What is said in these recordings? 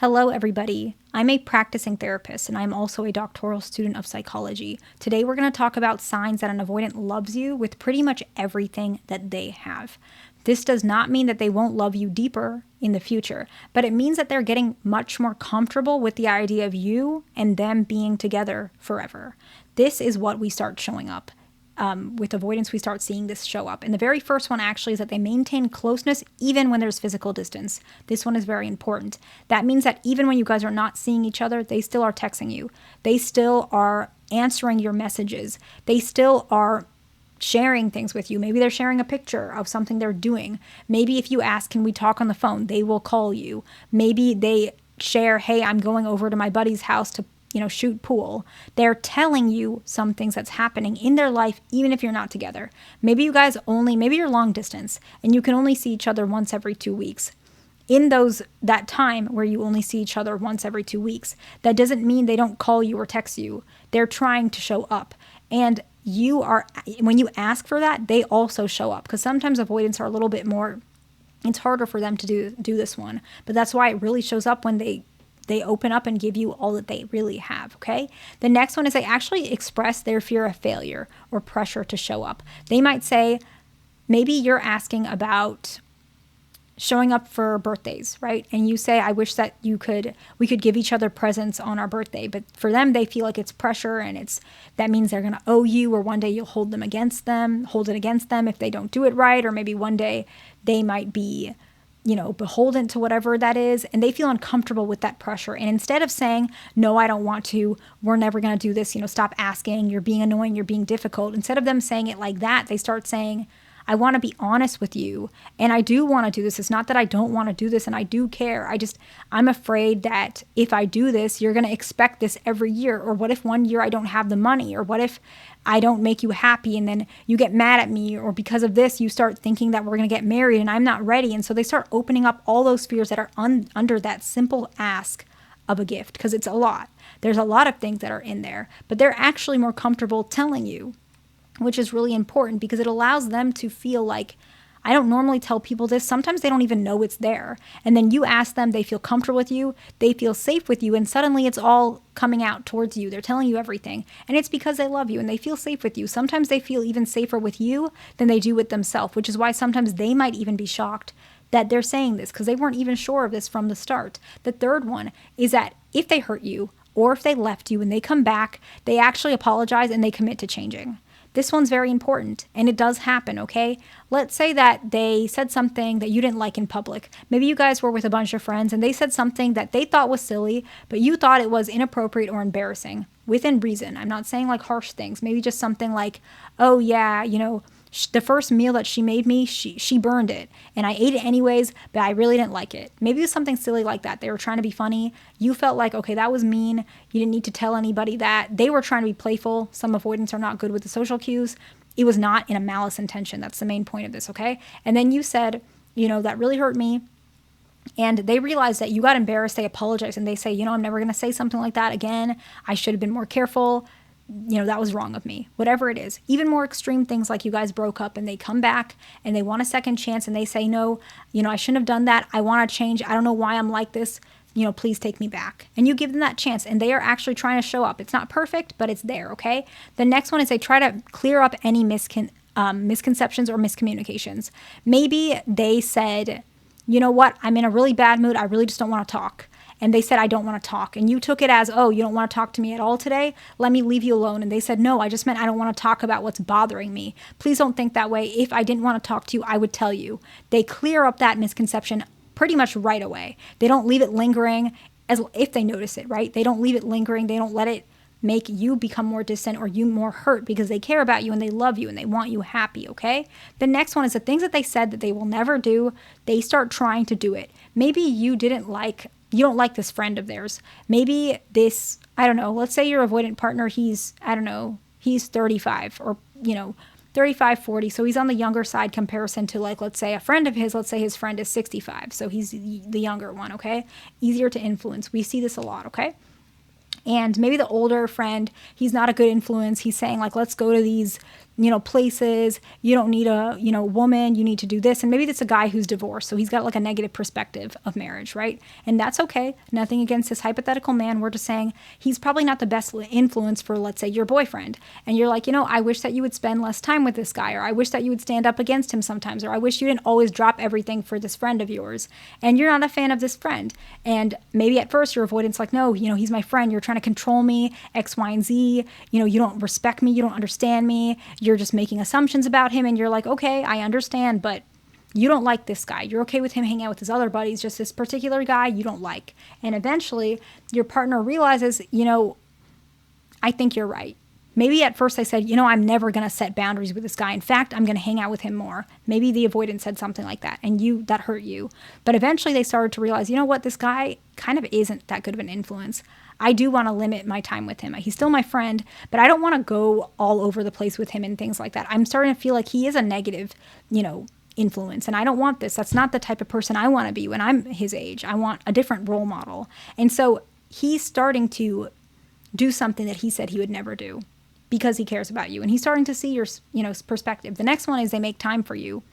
Hello, everybody. I'm a practicing therapist and I'm also a doctoral student of psychology. Today, we're going to talk about signs that an avoidant loves you with pretty much everything that they have. This does not mean that they won't love you deeper in the future, but it means that they're getting much more comfortable with the idea of you and them being together forever. This is what we start showing up. With avoidance, we start seeing this show up. And the very first one actually is that they maintain closeness even when there's physical distance. This one is very important. That means that even when you guys are not seeing each other, they still are texting you. They still are answering your messages. They still are sharing things with you. Maybe they're sharing a picture of something they're doing. Maybe if you ask, can we talk on the phone? They will call you. Maybe they share, hey, I'm going over to my buddy's house to shoot pool. They're telling you some things that's happening in their life, even if you're not together. Maybe maybe you're long distance and you can only see each other once every 2 weeks. In that time where you only see each other once every 2 weeks, that doesn't mean they don't call you or text you. They're trying to show up. And when you ask for that, they also show up, because sometimes avoidants are a little bit more, it's harder for them to do this one. But that's why it really shows up when they open up and give you all that they really have, okay? The next one is they actually express their fear of failure or pressure to show up. They might say, maybe you're asking about showing up for birthdays, right? And you say, I wish that we could give each other presents on our birthday. But for them, they feel like it's pressure, and that means they're going to owe you, or one day you'll hold it against them if they don't do it right, or maybe one day they might be beholden to whatever that is, and they feel uncomfortable with that pressure. And instead of saying, no, I don't want to, we're never going to do this, stop asking, you're being annoying, you're being difficult. Instead of them saying it like that, they start saying, I want to be honest with you, and I do want to do this. It's not that I don't want to do this, and I do care. I'm afraid that if I do this, you're going to expect this every year. Or what if one year I don't have the money? Or what if I don't make you happy and then you get mad at me? Or because of this, you start thinking that we're going to get married and I'm not ready. And so they start opening up all those fears that are under that simple ask of a gift, because it's a lot. There's a lot of things that are in there, but they're actually more comfortable telling you, which is really important, because it allows them to feel like, I don't normally tell people this. Sometimes they don't even know it's there. And then you ask them, they feel comfortable with you, they feel safe with you, and suddenly it's all coming out towards you. They're telling you everything. And it's because they love you and they feel safe with you. Sometimes they feel even safer with you than they do with themselves, which is why sometimes they might even be shocked that they're saying this, because they weren't even sure of this from the start. The third one is that if they hurt you or if they left you and they come back, they actually apologize and they commit to changing. This one's very important, and it does happen, okay? Let's say that they said something that you didn't like in public. Maybe you guys were with a bunch of friends and they said something that they thought was silly, but you thought it was inappropriate or embarrassing, within reason. I'm not saying like harsh things. Maybe just something like, oh yeah, the first meal that she made me, she burned it, and I ate it anyways, but I really didn't like it. Maybe it was something silly like that. They were trying to be funny. You felt like, okay, that was mean. You didn't need to tell anybody that. They were trying to be playful. Some avoidants are not good with the social cues. It was not in a malice intention. That's the main point of this, okay? And then you said, that really hurt me. And they realized that you got embarrassed. They apologized and they say, I'm never going to say something like that again. I should have been more careful. That was wrong of me, whatever it is. Even more extreme things like you guys broke up and they come back and they want a second chance and they say, no, I shouldn't have done that. I want to change. I don't know why I'm like this. Please take me back. And you give them that chance, and they are actually trying to show up. It's not perfect, but it's there, okay? The next one is they try to clear up any misconceptions or miscommunications. Maybe they said, you know what, I'm in a really bad mood. I really just don't want to talk. And they said, I don't want to talk. And you took it as, oh, you don't want to talk to me at all today? Let me leave you alone. And they said, no, I just meant I don't want to talk about what's bothering me. Please don't think that way. If I didn't want to talk to you, I would tell you. They clear up that misconception pretty much right away. They don't leave it lingering as if they notice it, right? They don't leave it lingering. They don't let it make you become more distant or you more hurt, because they care about you and they love you and they want you happy, okay? The next one is the things that they said that they will never do, they start trying to do it. Maybe you don't like this friend of theirs. Maybe this, I don't know, let's say your avoidant partner, he's 35 or, 35, 40. So he's on the younger side comparison to, like, let's say a friend of his, let's say his friend is 65. So he's the younger one, okay? Easier to influence. We see this a lot, okay? And maybe the older friend, he's not a good influence. He's saying, like, let's go to these places. You don't need a, woman. You need to do this. And maybe it's a guy who's divorced. So he's got like a negative perspective of marriage, right? And that's okay. Nothing against this hypothetical man. We're just saying he's probably not the best influence for, let's say, your boyfriend. And you're like, I wish that you would spend less time with this guy, or I wish that you would stand up against him sometimes, or I wish you didn't always drop everything for this friend of yours. And you're not a fan of this friend. And maybe at first your avoidance like, no, he's my friend. You're trying to control me, X, Y, and Z. You don't respect me. You don't understand me. You're just making assumptions about him, and you're like, okay, I understand, but you don't like this guy. You're okay with him hanging out with his other buddies, just this particular guy you don't like. And eventually your partner realizes, I think you're right. Maybe at first they said, I'm never going to set boundaries with this guy. In fact, I'm going to hang out with him more. Maybe the avoidant said something like that, and that hurt you. But eventually they started to realize, what, this guy kind of isn't that good of an influence. I do want to limit my time with him. He's still my friend, but I don't want to go all over the place with him and things like that. I'm starting to feel like he is a negative, influence, and I don't want this. That's not the type of person I want to be when I'm his age. I want a different role model. And so he's starting to do something that he said he would never do because he cares about you. And he's starting to see your, perspective. The next one is they make time for you.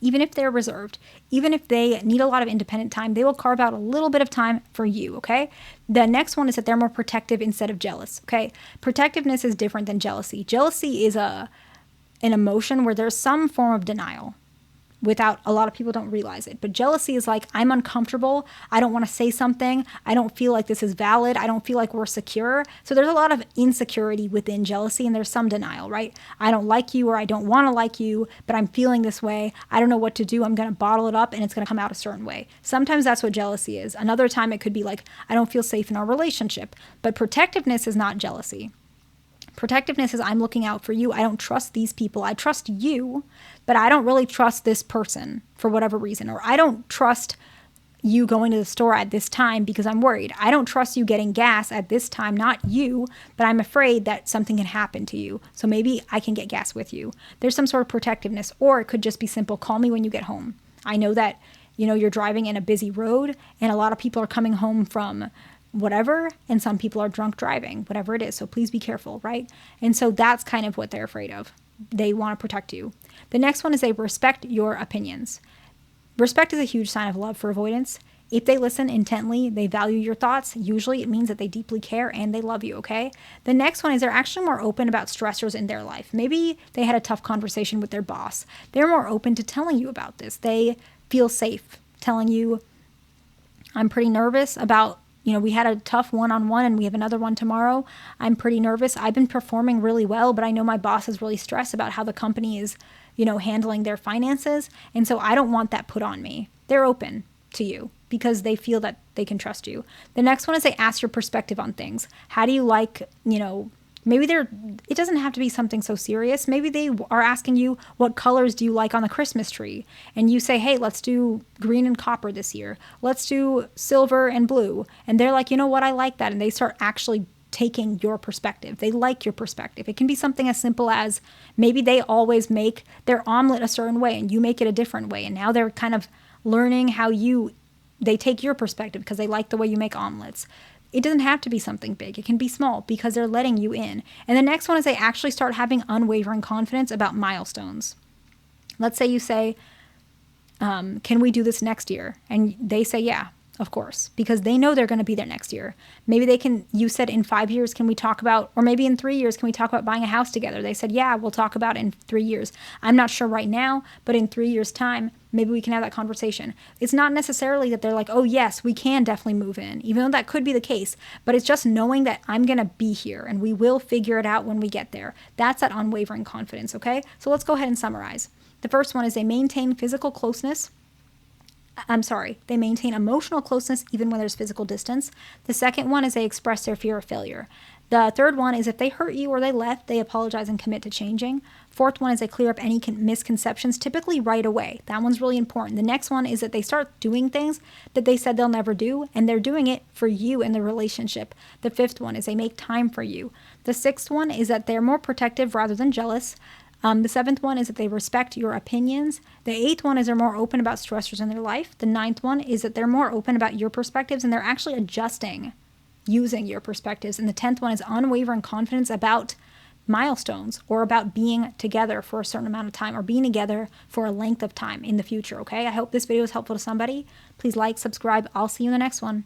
Even if they're reserved, even if they need a lot of independent time, they will carve out a little bit of time for you, okay? The next one is that they're more protective instead of jealous, okay? Protectiveness is different than jealousy. Jealousy is an emotion where there's some form of denial. Without, a lot of people don't realize it. But jealousy is like, I'm uncomfortable. I don't want to say something. I don't feel like this is valid. I don't feel like we're secure. So there's a lot of insecurity within jealousy, and there's some denial, right? I don't like you, or I don't want to like you, but I'm feeling this way. I don't know what to do. I'm going to bottle it up, and it's going to come out a certain way. Sometimes that's what jealousy is. Another time it could be like, I don't feel safe in our relationship. But protectiveness is not jealousy. Protectiveness is, I'm looking out for you. I don't trust these people. I trust you, but I don't really trust this person for whatever reason. Or I don't trust you going to the store at this time because I'm worried. I don't trust you getting gas at this time, not you, but I'm afraid that something can happen to you. So maybe I can get gas with you. There's some sort of protectiveness, or it could just be simple. Call me when you get home. I know that, you're driving in a busy road and a lot of people are coming home from whatever, and some people are drunk driving, whatever it is. So please be careful, right? And so that's kind of what they're afraid of. They want to protect you. The next one is they respect your opinions. Respect is a huge sign of love for avoidance. If they listen intently, they value your thoughts. Usually it means that they deeply care and they love you, okay? The next one is they're actually more open about stressors in their life. Maybe they had a tough conversation with their boss. They're more open to telling you about this. They feel safe telling you, I'm pretty nervous about, we had a tough one-on-one and we have another one tomorrow. I'm pretty nervous. I've been performing really well, but I know my boss is really stressed about how the company is, handling their finances. And so I don't want that put on me. They're open to you because they feel that they can trust you. The next one is they ask your perspective on things. How do you like, maybe it doesn't have to be something so serious. Maybe they are asking you, what colors do you like on the Christmas tree? And you say, hey, let's do green and copper this year. Let's do silver and blue. And they're like, you know what? I like that. And they start actually taking your perspective. They like your perspective. It can be something as simple as maybe they always make their omelet a certain way and you make it a different way. And now they're kind of learning how they take your perspective because they like the way you make omelets. It doesn't have to be something big. It can be small because they're letting you in. And the next one is they actually start having unwavering confidence about milestones. Let's say you say, can we do this next year? And they say, yeah, of course, because they know they're going to be there next year. Maybe you said in 5 years, can we talk about, or maybe in 3 years, can we talk about buying a house together? They said, yeah, we'll talk about it in 3 years. I'm not sure right now, but in 3 years' time, maybe we can have that conversation. It's not necessarily that they're like, oh yes, we can definitely move in, even though that could be the case, but it's just knowing that I'm going to be here and we will figure it out when we get there. That's that unwavering confidence, okay? So let's go ahead and summarize. The first one is they maintain physical closeness. They maintain emotional closeness even when there's physical distance. The second one is they express their fear of failure. The third one is if they hurt you or they left, they apologize and commit to changing. Fourth one is they clear up any misconceptions, typically right away. That one's really important. The next one is that they start doing things that they said they'll never do, and they're doing it for you in the relationship. The fifth one is they make time for you. The sixth one is that they're more protective rather than jealous. The seventh one is that they respect your opinions. The eighth one is they're more open about stressors in their life. The ninth one is that they're more open about your perspectives and they're actually adjusting using your perspectives. And the 10th one is unwavering confidence about milestones or about being together for a certain amount of time or being together for a length of time in the future, okay? I hope this video was helpful to somebody. Please like, subscribe. I'll see you in the next one.